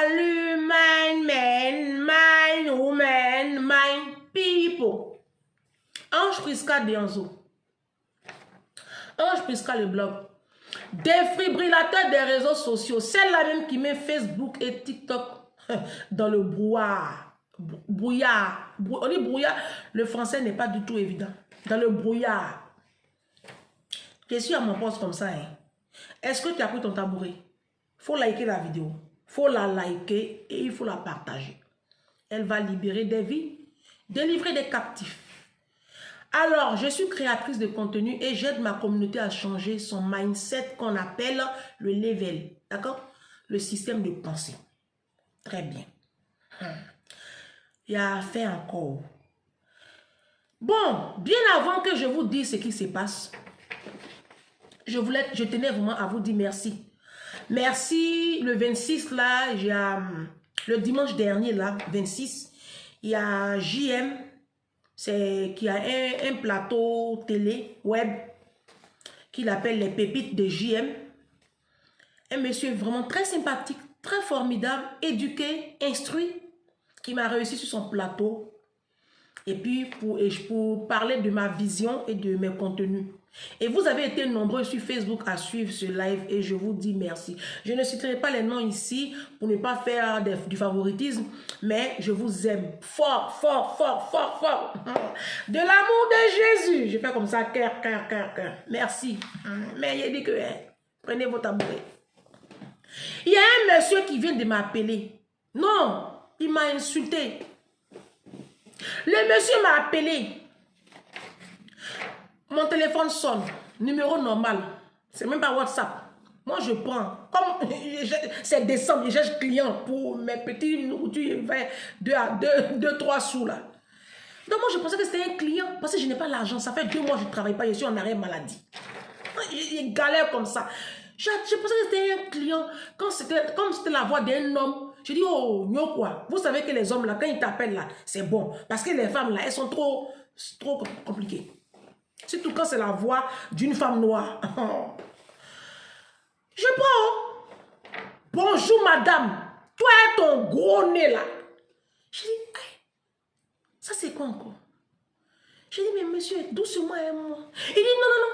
Salut, my men, my women, my people. Ange Prisca Dianzo. Ange Prisca le blog. Défibrillateur des réseaux sociaux. Celle-là même qui met Facebook et TikTok dans le brouillard. Brouillard. On dit brouillard. Le français n'est pas du tout évident. Dans le brouillard. Question à mon poste comme ça. Hein. Est-ce que tu as pris ton tabouret? Il faut liker la vidéo. Il faut la liker et il faut la partager. Elle va libérer des vies, délivrer des captifs. Alors, je suis créatrice de contenu et j'aide ma communauté à changer son mindset qu'on appelle le level. D'accord? Le système de pensée. Très bien. Il y a à faire encore. Bon, bien avant que je vous dise ce qui se passe, je tenais vraiment à vous dire merci. Merci, le 26 là, le dimanche dernier là, 26, il y a JM, qui a un plateau télé, web, qu'il appelle les pépites de JM. Un monsieur vraiment très sympathique, très formidable, éduqué, instruit, qui m'a réussi sur son plateau. Et puis pour parler de ma vision et de mes contenus. Et vous avez été nombreux sur Facebook à suivre ce live et je vous dis merci. Je ne citerai pas les noms ici pour ne pas faire du favoritisme, mais je vous aime fort, fort, fort, fort, fort. De l'amour de Jésus. Je fais comme ça, cœur, cœur, cœur, cœur. Merci. Mais il dit que, prenez votre tabouret. Il y a un monsieur qui vient de m'appeler. Non, il m'a insulté. Le monsieur m'a appelé. Mon téléphone sonne. Numéro normal. C'est même pas WhatsApp. Moi, je prends. Comme c'est décembre, je cherche client pour mes petits nourritures 2-3 sous là. Donc, moi, je pensais que c'était un client parce que je n'ai pas l'argent. Ça fait 2 mois que je ne travaille pas. Je suis en arrêt maladie. Il galère comme ça. Je pensais que c'était un client. Comme c'était la voix d'un homme, je dis, oh, non quoi. Vous savez que les hommes là, quand ils t'appellent là, c'est bon. Parce que les femmes là, elles sont trop compliquées. Surtout quand c'est la voix d'une femme noire. Je prends. Bonjour madame. Toi et ton gros nez là. Je dis, hey, ça c'est quoi encore? Je dis, mais monsieur, doucement et moi. Il dit, non.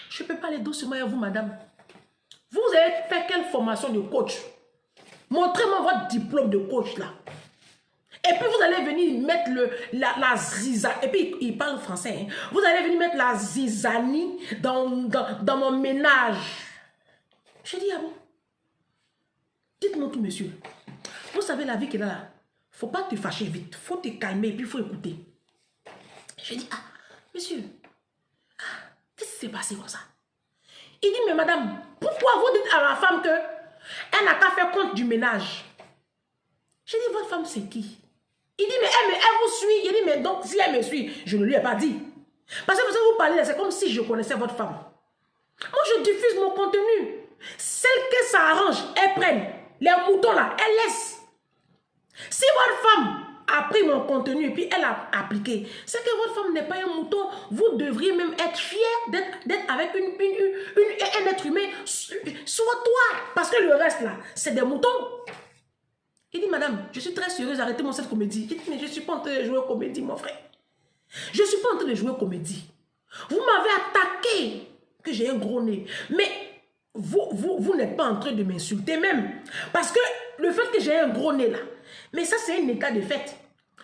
Je ne peux pas aller doucement et vous madame. Vous avez fait quelle formation de coach? Montrez-moi votre diplôme de coach là. Et puis vous allez venir mettre la zizanie. Et puis il parle français. Hein. Vous allez venir mettre la zizanie dans mon ménage. Je dis, ah bon? Dites-moi tout, monsieur. Vous savez la vie qu'il a là. Faut pas te fâcher vite. Faut te calmer et puis il faut écouter. Je dis, ah, monsieur. Ah, qu'est-ce qui s'est passé comme ça? Il dit, mais madame, pourquoi vous dites à ma femme que elle n'a qu'à faire compte du ménage? Je dis, votre femme c'est qui? Il dit, mais elle vous suit. Il dit, mais donc, si elle me suit, je ne lui ai pas dit. Parce que vous parlez, c'est comme si je connaissais votre femme. Moi, je diffuse mon contenu. Celle que ça arrange, elles prennent. Les moutons là, elles laissent. Si votre femme a pris mon contenu et puis elle a appliqué, c'est que votre femme n'est pas un mouton. Vous devriez même être fier d'être avec un être humain sur toi. Parce que le reste là, c'est des moutons. Il dit, madame, je suis très sérieuse, arrêtez-moi cette comédie. Il dit, mais je ne suis pas en train de jouer comédie, mon frère. Je ne suis pas en train de jouer comédie. Vous m'avez attaqué que j'ai un gros nez. Mais vous n'êtes pas en train de m'insulter même. Parce que le fait que j'ai un gros nez là, mais ça c'est un état de fait.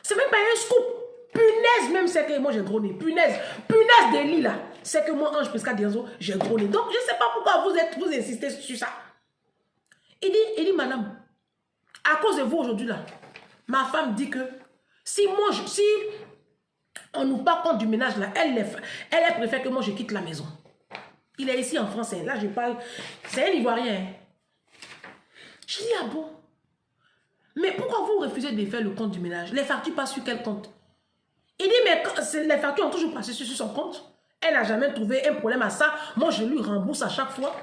C'est même pas un scoop. Punaise même, c'est que moi j'ai un gros nez. Punaise de lit là. C'est que moi, Ange Prisca Dianzo, j'ai un gros nez. Donc je ne sais pas pourquoi vous insistez sur ça. Il dit, madame, à cause de vous aujourd'hui là, ma femme dit que si on nous parle compte du ménage là, elle préfère que moi je quitte la maison. Il est ici en France, là je parle, c'est un Ivoirien. Hein. Je dis, ah bon? Mais pourquoi vous refusez de faire le compte du ménage? Les factures passent sur quel compte? Il dit, mais les factures ont toujours passé sur son compte. Elle n'a jamais trouvé un problème à ça. Moi je lui rembourse à chaque fois.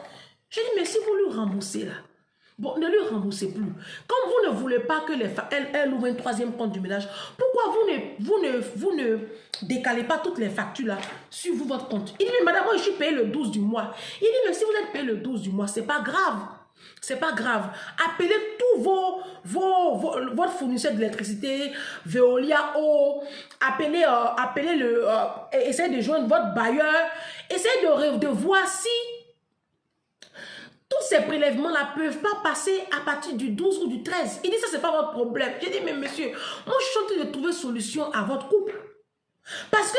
Je dis, mais si vous lui remboursez là, bon, ne lui remboursez plus. Comme vous ne voulez pas que elle ouvre un 3e compte du ménage, pourquoi vous ne décalez pas toutes les factures là sur votre compte? Il dit, mais madame, moi je suis payé le 12 du mois. Il dit, mais si vous êtes payé le 12 du mois, c'est pas grave. C'est pas grave. Appelez tous votre fournisseur d'électricité, Veolia Eau, essayez de joindre votre bailleur, essayez de voir si tous ces prélèvements-là ne peuvent pas passer à partir du 12 ou du 13. Il dit, ça, c'est pas votre problème. J'ai dit, mais monsieur, moi, je suis en train de trouver solution à votre couple. Parce que,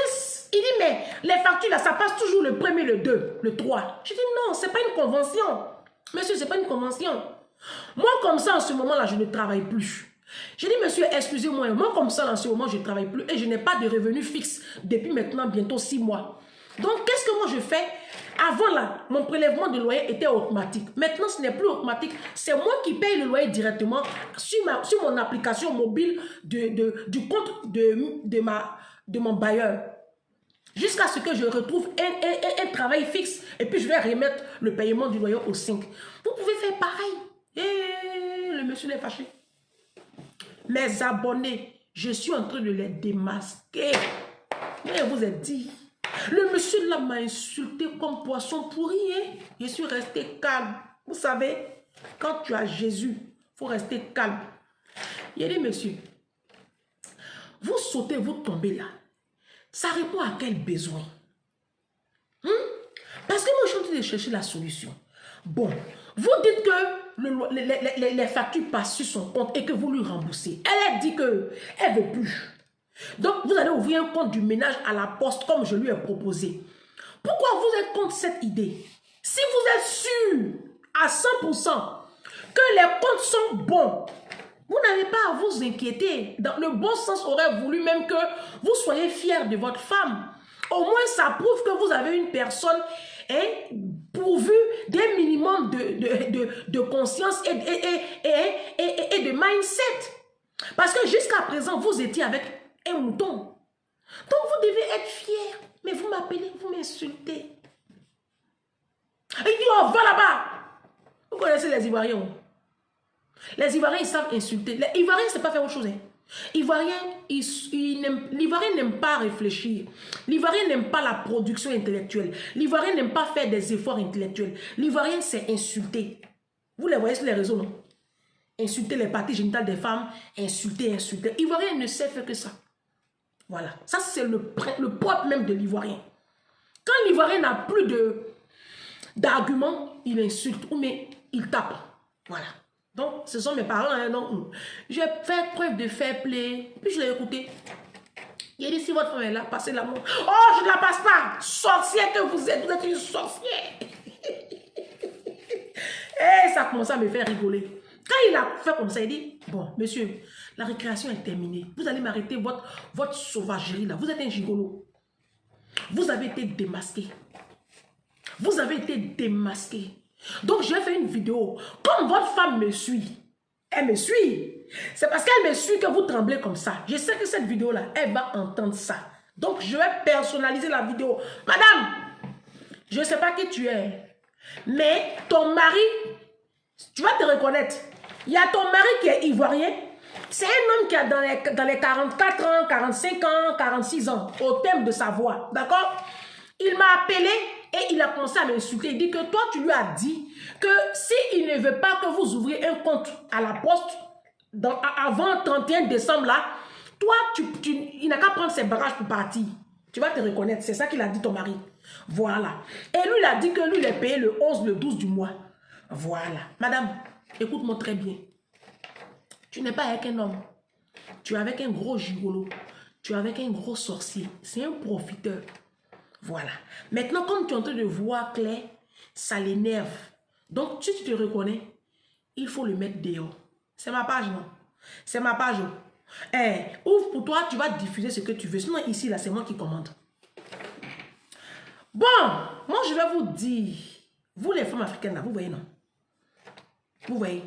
il dit, mais les factures, là, ça passe toujours le 1er, le 2, le 3. Je dis, non, c'est pas une convention. Monsieur, c'est pas une convention. Moi, comme ça, en ce moment-là, je ne travaille plus. J'ai dit, monsieur, excusez-moi, moi, comme ça, en ce moment, je ne travaille plus et je n'ai pas de revenu fixe depuis maintenant bientôt 6 mois. Donc, qu'est-ce que moi, je fais? Avant, là, mon prélèvement de loyer était automatique. Maintenant, ce n'est plus automatique. C'est moi qui paye le loyer directement sur mon application mobile du compte de mon bailleur. Jusqu'à ce que je retrouve un travail fixe. Et puis, je vais remettre le paiement du loyer au 5. Vous pouvez faire pareil. Et le monsieur est fâché. Mes abonnés, je suis en train de les démasquer. Mais vous êtes dit, le monsieur là m'a insulté comme poisson pourri. Hein? Je suis resté calme. Vous savez, quand tu as Jésus, il faut rester calme. Il a dit, monsieur, vous sautez, vous tombez là. Ça répond à quel besoin? Parce que moi, je suis en train de chercher la solution. Bon, vous dites que les factures passent sur son compte et que vous lui remboursez. Elle a dit qu'elle ne veut plus. Donc, vous allez ouvrir un compte du ménage à la poste comme je lui ai proposé. Pourquoi vous êtes contre cette idée? Si vous êtes sûr à 100% que les comptes sont bons, vous n'avez pas à vous inquiéter. Dans le bon sens aurait voulu même que vous soyez fiers de votre femme. Au moins, ça prouve que vous avez une personne pourvue d'un minimum de conscience et de mindset. Parce que jusqu'à présent, vous étiez avec un mouton. Donc, vous devez être fiers. Mais vous m'appelez, vous m'insultez. Il dit, oh, va là-bas. Vous connaissez les Ivoiriens. Les Ivoiriens, ils savent insulter. Les Ivoiriens, c'est pas faire autre chose. L'Ivoirien n'aime pas réfléchir. L'Ivoirien n'aime pas la production intellectuelle. L'Ivoirien n'aime pas faire des efforts intellectuels. L'Ivoirien, c'est insulter. Vous les voyez sur les réseaux, non? Insulter les parties génitales des femmes, insulter. L'Ivoirien ne sait faire que ça. Voilà. Ça, c'est le propre même de l'Ivoirien. Quand l'Ivoirien n'a plus d'arguments, il insulte ou mais il tape. Voilà. Donc, ce sont mes parents. Hein, donc, j'ai fait preuve de fair play. Puis, je l'ai écouté. Il a dit, si votre femme est là, passez l'amour. Oh, je ne la passe pas. Sorcière que vous êtes une sorcière. Et ça commence à me faire rigoler. Quand il a fait comme ça, il dit, bon, monsieur, la récréation est terminée. Vous allez m'arrêter votre sauvagerie là. Vous êtes un gigolo. Vous avez été démasqué. Vous avez été démasqué. Donc, j'ai fait une vidéo. Comme votre femme me suit, elle me suit. C'est parce qu'elle me suit que vous tremblez comme ça. Je sais que cette vidéo-là, elle va entendre ça. Donc, je vais personnaliser la vidéo. Madame, je ne sais pas qui tu es, mais ton mari, tu vas te reconnaître. Il y a ton mari qui est ivoirien. C'est un homme qui a dans les 44 ans, 45 ans, 46 ans, au thème de sa voix. D'accord? Il m'a appelé et il a commencé à m'insulter. Il dit que toi, tu lui as dit que s'il ne veut pas que vous ouvriez un compte à la poste avant le 31 décembre, là, toi, il n'a qu'à prendre ses bagages pour partir. Tu vas te reconnaître. C'est ça qu'il a dit ton mari. Voilà. Et lui, il a dit que lui, il est payé le 11, le 12 du mois. Voilà. Madame, écoute-moi très bien. Tu n'es pas avec un homme. Tu es avec un gros gigolo. Tu es avec un gros sorcier. C'est un profiteur. Voilà. Maintenant, comme tu es en train de voir clair, ça l'énerve. Donc, si tu te reconnais, il faut le mettre dehors. C'est ma page, non? C'est ma page. Ouvre pour toi, tu vas diffuser ce que tu veux. Sinon, ici, là, c'est moi qui commande. Bon, moi, je vais vous dire, vous les femmes africaines, là, vous voyez, non? Vous voyez?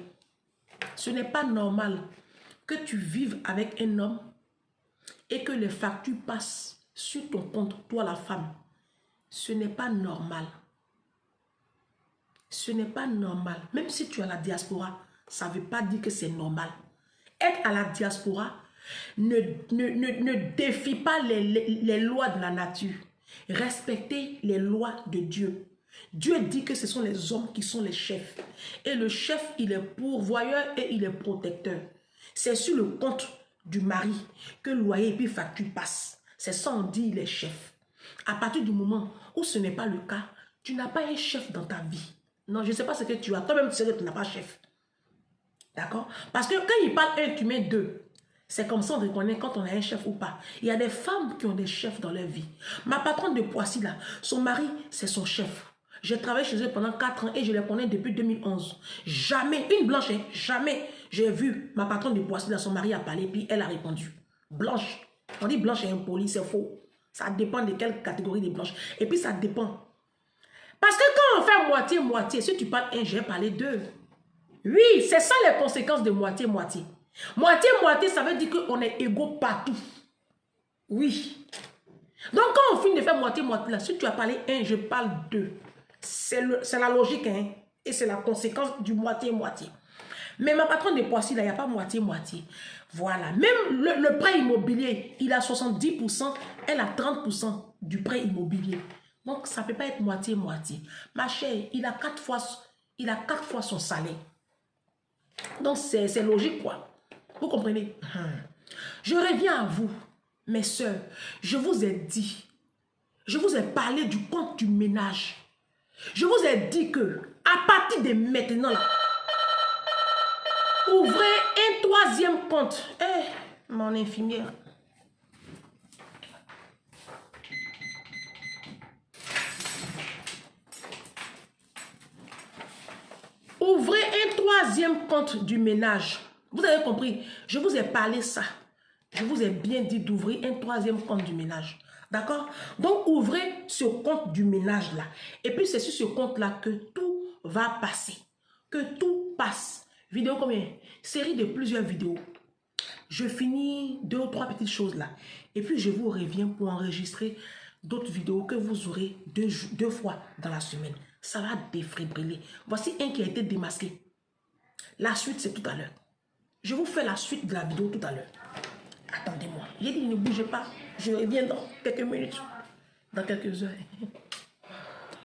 Ce n'est pas normal que tu vives avec un homme et que les factures passent sur ton compte, toi la femme. Ce n'est pas normal. Ce n'est pas normal. Même si tu es à la diaspora, ça ne veut pas dire que c'est normal. Être à la diaspora ne défie pas les lois de la nature. Respectez les lois de Dieu. Dieu dit que ce sont les hommes qui sont les chefs. Et le chef, il est pourvoyeur et il est protecteur. C'est sur le compte du mari que le loyer et puis facture passe. C'est ça on dit les chefs. À partir du moment où ce n'est pas le cas, tu n'as pas un chef dans ta vie. Non, je ne sais pas ce que tu as. Toi-même, tu sais que tu n'as pas de chef. D'accord? Parce que quand il parle un, tu mets deux. C'est comme ça on reconnaît quand on a un chef ou pas. Il y a des femmes qui ont des chefs dans leur vie. Ma patronne de Poissy, là, son mari, c'est son chef. J'ai travaillé chez eux pendant 4 ans et je les connais depuis 2011. Jamais, une blanche, hein, jamais, j'ai vu ma patronne de Poissy, là, son mari a parlé, puis elle a répondu. Blanche. On dit blanche et impolie, c'est faux. Ça dépend de quelle catégorie de blanche. Et puis ça dépend. Parce que quand on fait moitié-moitié, si tu parles un, j'ai parlé deux. Oui, c'est ça les conséquences de moitié-moitié. Moitié-moitié, ça veut dire qu'on est égaux partout. Oui. Donc, quand on finit de faire moitié-moitié, là, si tu as parlé un, je parle deux. C'est la logique, hein. Et c'est la conséquence du moitié-moitié. Mais ma patronne de Poissy, là, il n'y a pas moitié-moitié. Voilà. Même le prêt immobilier, il a 70%, elle a 30% du prêt immobilier. Donc, ça ne peut pas être moitié-moitié. Ma chère, il a 4 fois son salaire. Donc, c'est logique, quoi. Vous comprenez? Je reviens à vous, mes soeurs. Je vous ai dit, je vous ai parlé du compte du ménage. Je vous ai dit que, à partir de maintenant, là, ouvrez un 3e compte. Eh, mon infirmière. Ouvrez un 3e compte du ménage. Vous avez compris? Je vous ai parlé ça. Je vous ai bien dit d'ouvrir un 3e compte du ménage. D'accord? Donc, ouvrez ce compte du ménage-là. Et puis, c'est sur ce compte-là que tout va passer. Que tout passe. Vidéo combien? Série de plusieurs vidéos. Je finis 2 ou 3 petites choses là. Et puis, je vous reviens pour enregistrer d'autres vidéos que vous aurez deux fois dans la semaine. Ça va défibriller. Voici un qui a été démasqué. La suite, c'est tout à l'heure. Je vous fais la suite de la vidéo tout à l'heure. Attendez-moi. J'ai dit ne bougez pas. Je reviens dans quelques minutes. Dans quelques heures.